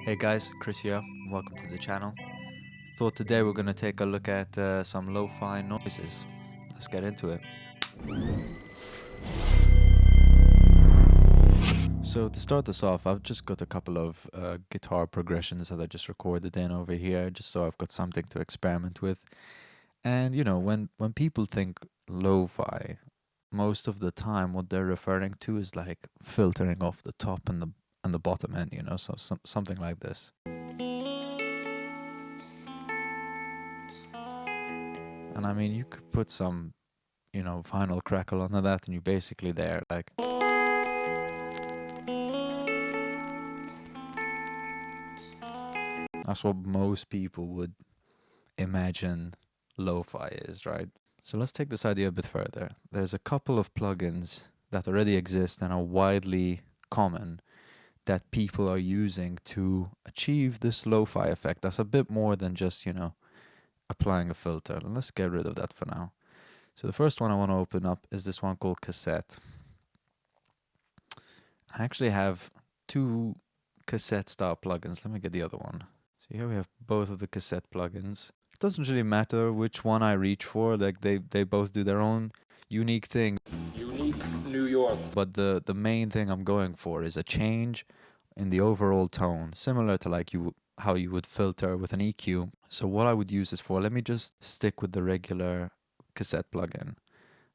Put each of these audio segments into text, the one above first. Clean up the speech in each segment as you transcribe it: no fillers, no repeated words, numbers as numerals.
Hey guys, Chris here. Welcome to the channel. Thought today we're gonna take a look at some lo-fi noises. Let's get into it. So to start this off, I've just got a couple of guitar progressions that I just recorded in over here, just so I've got something to experiment with. And you know, when people think lo-fi, most of the time what they're referring to is like filtering off the top and the bottom end, you know, so something like this. And I mean, you could put some, you know, vinyl crackle onto that, and you're basically there. Like, that's what most people would imagine lo-fi is, right? So let's take this idea a bit further. There's a couple of plugins that already exist and are widely common that people are using to achieve this lo-fi effect. That's a bit more than just, you know, applying a filter. And let's get rid of that for now. So the first one I want to open up is this one called Cassette. I actually have two Cassette style plugins. Let me get the other one. So here we have both of the Cassette plugins. It doesn't really matter which one I reach for. Like they both do their own unique thing. Unique New York. But the main thing I'm going for is a change in the overall tone, similar to like how you would filter with an EQ. So what I would use this for, let me just stick with the regular Cassette plugin.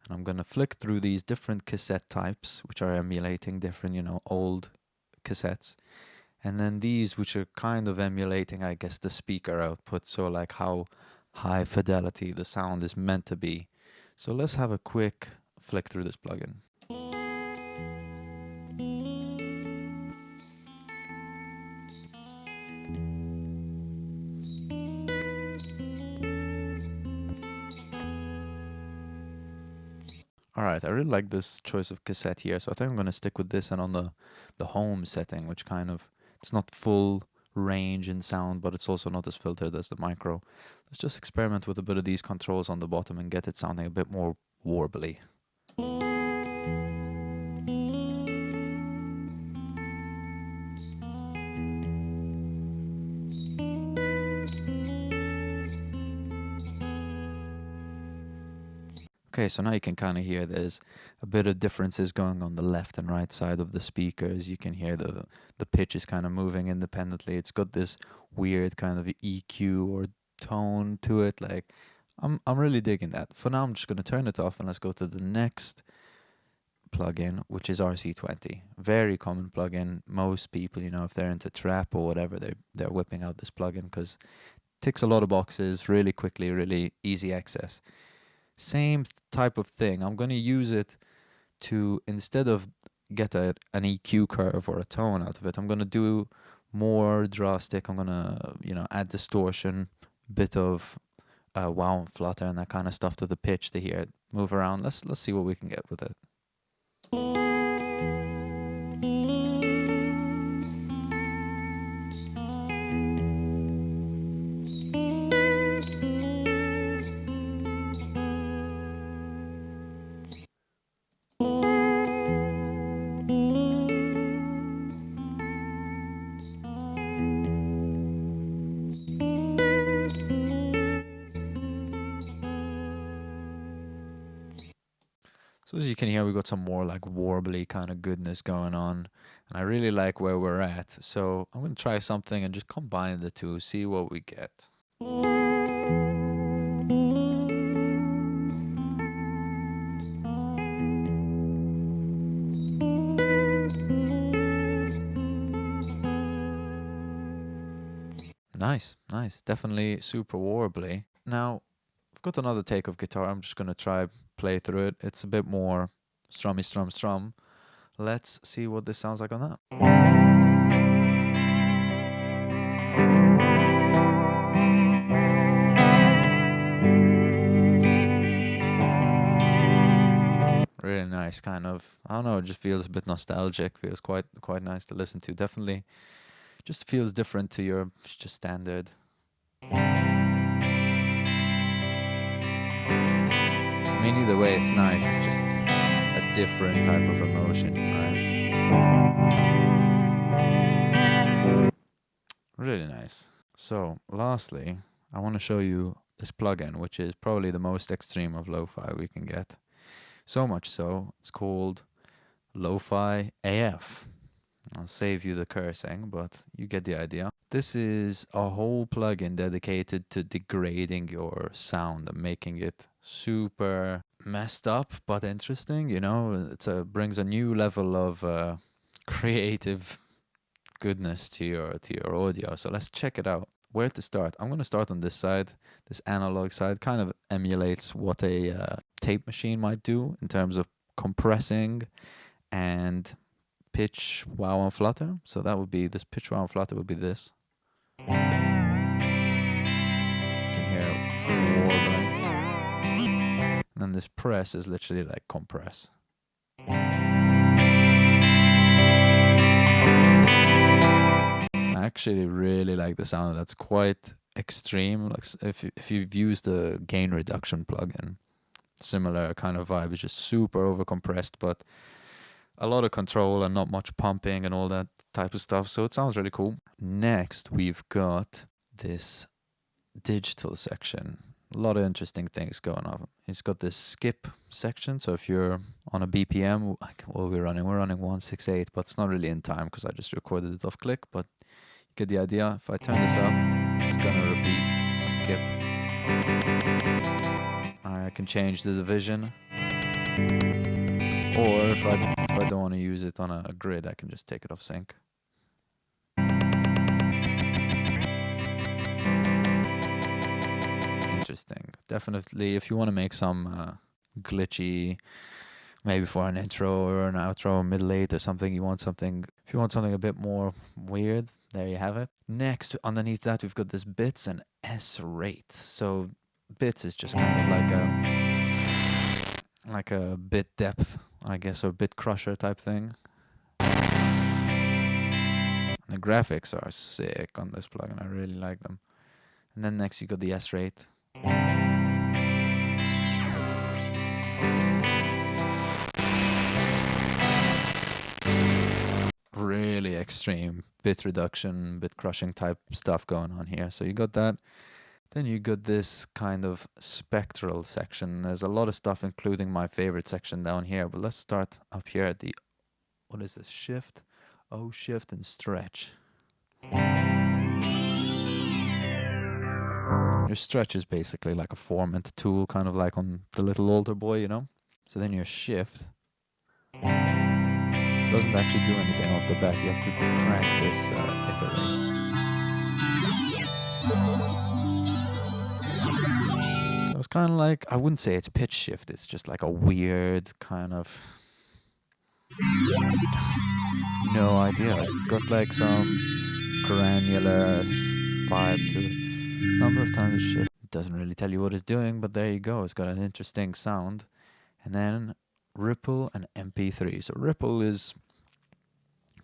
And I'm going to flick through these different cassette types, which are emulating different, you know, old cassettes. And then these, which are kind of emulating, I guess, the speaker output. So like how high fidelity the sound is meant to be. So let's have a quick flick through this plugin. Alright, I really like this choice of cassette here, so I think I'm going to stick with this and on the home setting, which kind of, it's not full range in sound, but it's also not as filtered as the micro. Let's just experiment with a bit of these controls on the bottom and get it sounding a bit more warbly. Okay, so now you can kind of hear there's a bit of differences going on the left and right side of the speakers. You can hear the pitch is kind of moving independently. It's got this weird kind of EQ or tone to it. Like, I'm really digging that. For now, I'm just going to turn it off and let's go to the next plugin, which is RC20. Very common plugin. Most people, you know, if they're into trap or whatever, they're whipping out this plugin because it ticks a lot of boxes really quickly, really easy access. Same type of thing. I'm going to use it to, instead of get an EQ curve or a tone out of it, I'm going to do more drastic. I'm going to, you know, add distortion, bit of wow and flutter and that kind of stuff to the pitch to hear it move around. Let's see what we can get with it. So as you can hear, we got some more like warbly kind of goodness going on. And I really like where we're at. So I'm going to try something and just combine the two, see what we get. Nice, nice. Definitely super warbly. Now, I've got another take of guitar. I'm just going to try play through it. It's a bit more strummy, strum. Let's see what this sounds like on that. Really nice, kind of, I don't know, it just feels a bit nostalgic, feels quite nice to listen to. Definitely just feels different to your just standard. I mean, either way, it's nice. It's just a different type of emotion, right? really nice. So, lastly, I want to show you this plugin, which is probably the most extreme of lo-fi we can get. So much so, it's called Lo-Fi AF. I'll save you the cursing, but you get the idea. This is a whole plugin dedicated to degrading your sound and making it super messed up but interesting. You know, it brings a new level of creative goodness to your audio. So let's check it out. Where to start? I'm going to start on this side. This analog side kind of emulates what a tape machine might do in terms of compressing and pitch, wow, and flutter. So that would be this pitch, wow, and flutter would be this. You can hear warbling. And then this press is literally like compress. I actually really like the sound. That's quite extreme. Like if you've used the gain reduction plugin, similar kind of vibe. It's just super over compressed, but a lot of control and not much pumping and all that type of stuff. So it sounds really cool. Next, we've got this digital section. A lot of interesting things going on. It's got this skip section. So if you're on a BPM, like what we're running 168, but it's not really in time because I just recorded it off click, but you get the idea. If I turn this up, it's gonna repeat, skip. I can change the division. Or if I don't want to use it on a grid, I can just take it off sync. Interesting. Definitely, if you want to make some glitchy, maybe for an intro or an outro, middle eight or something, if you want something a bit more weird, there you have it. Next, underneath that, we've got this bits and S rate. So bits is just kind of like a bit depth, I guess, or bit crusher type thing. And the graphics are sick on this plugin. I really like them. And then next you got the S rate. Really extreme bit reduction, bit crushing type stuff going on here. So you got that. Then you got this kind of spectral section. There's a lot of stuff, including my favorite section down here. But let's start up here at the, what is this? Shift, O, shift, and stretch. Your stretch is basically like a formant tool, kind of like on the little altar boy, you know? So then your shift doesn't actually do anything off the bat. You have to crank this iterate. So it's kind of like, I wouldn't say it's pitch shift, it's just like a weird kind of, no idea. It's got like some granular vibe to it. Number of times shift. It doesn't really tell you what it's doing, but there you go. It's got an interesting sound. And then ripple and MP3. So ripple is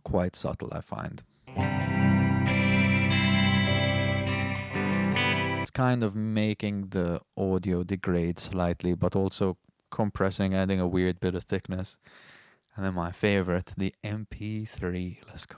quite subtle, I find. It's kind of making the audio degrade slightly, but also compressing, adding a weird bit of thickness. And then my favorite, the MP3. Let's go.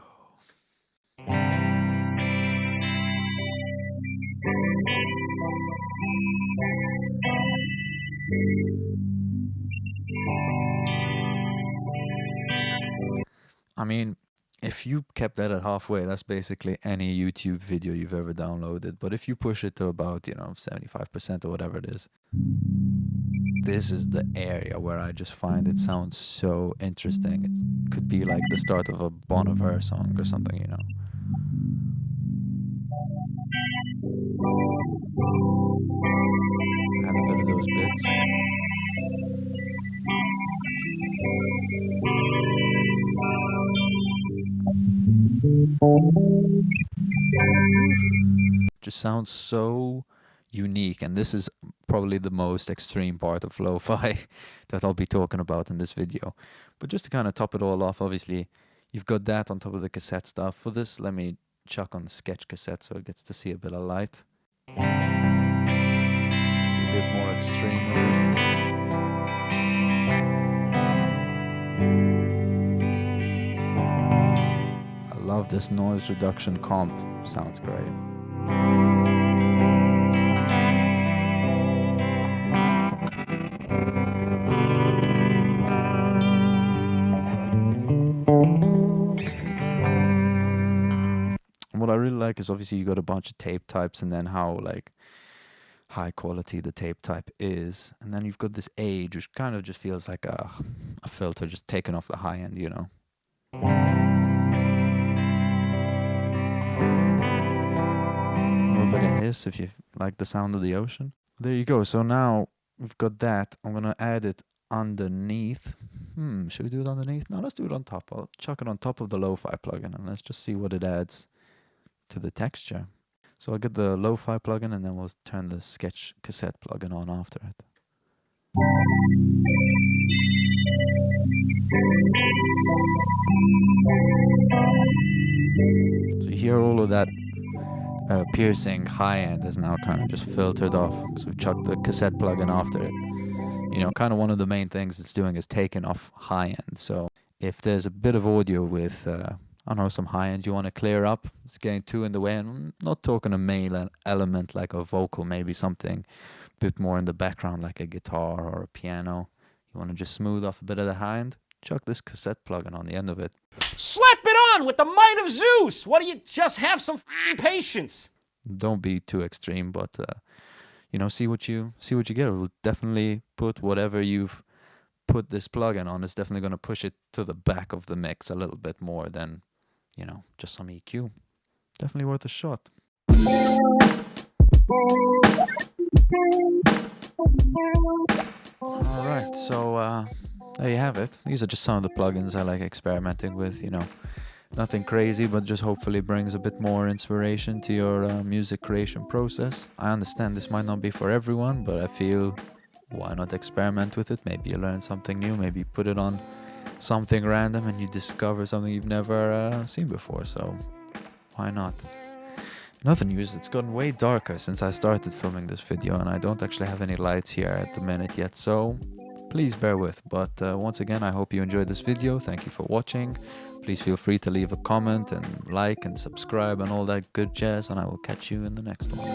I mean, if you kept that at halfway, that's basically any YouTube video you've ever downloaded. But if you push it to about, 75% or whatever it is, this is the area where I just find it sounds so interesting. It could be like the start of a Bon Iver song or something, you know. Add a bit of those bits. Just sounds so unique, and this is probably the most extreme part of lo-fi that I'll be talking about in this video. But just to kind of top it all off, obviously you've got that on top of the cassette stuff. For this, let me chuck on the sketch cassette so it gets to see a bit of light. Be a bit more extreme with it. of this noise reduction comp. Sounds great. What I really like is obviously you got a bunch of tape types and then how like high quality the tape type is. And then you've got this age, which kind of just feels like a filter just taken off the high end, you know. Or a bit of hiss if you like the sound of the ocean. There you go. So now we've got that. I'm going to add it underneath. Should we do it underneath? No, let's do it on top. I'll chuck it on top of the lo-fi plugin and let's just see what it adds to the texture. So I'll get the lo-fi plugin and then we'll turn the sketch cassette plugin on after it. So you hear all of that piercing high end is now kind of just filtered off. So we chucked the cassette plugin after it. You know, kind of one of the main things it's doing is taking off high end. So if there's a bit of audio with, I don't know, some high end you want to clear up, it's getting too in the way. And I'm not talking a main element like a vocal, maybe something a bit more in the background like a guitar or a piano. You want to just smooth off a bit of the high end, chuck this cassette plugin on the end of it. Slap it on with the might of Zeus! Why do you just have some patience? Don't be too extreme, but you know, see what you get. It will definitely put whatever you've put this plugin on. It's definitely going to push it to the back of the mix a little bit more than, you know, just some EQ. Definitely worth a shot. All right, so there you have it. These are just some of the plugins I like experimenting with, you know. Nothing crazy, but just hopefully brings a bit more inspiration to your music creation process. I understand this might not be for everyone, but I feel why not experiment with it? Maybe you learn something new, maybe you put it on something random and you discover something you've never seen before, so why not? Another news, it's gotten way darker since I started filming this video and I don't actually have any lights here at the minute yet, so please bear with. But once again, I hope you enjoyed this video. Thank you for watching. Please feel free to leave a comment and like and subscribe and all that good jazz, and I will catch you in the next one.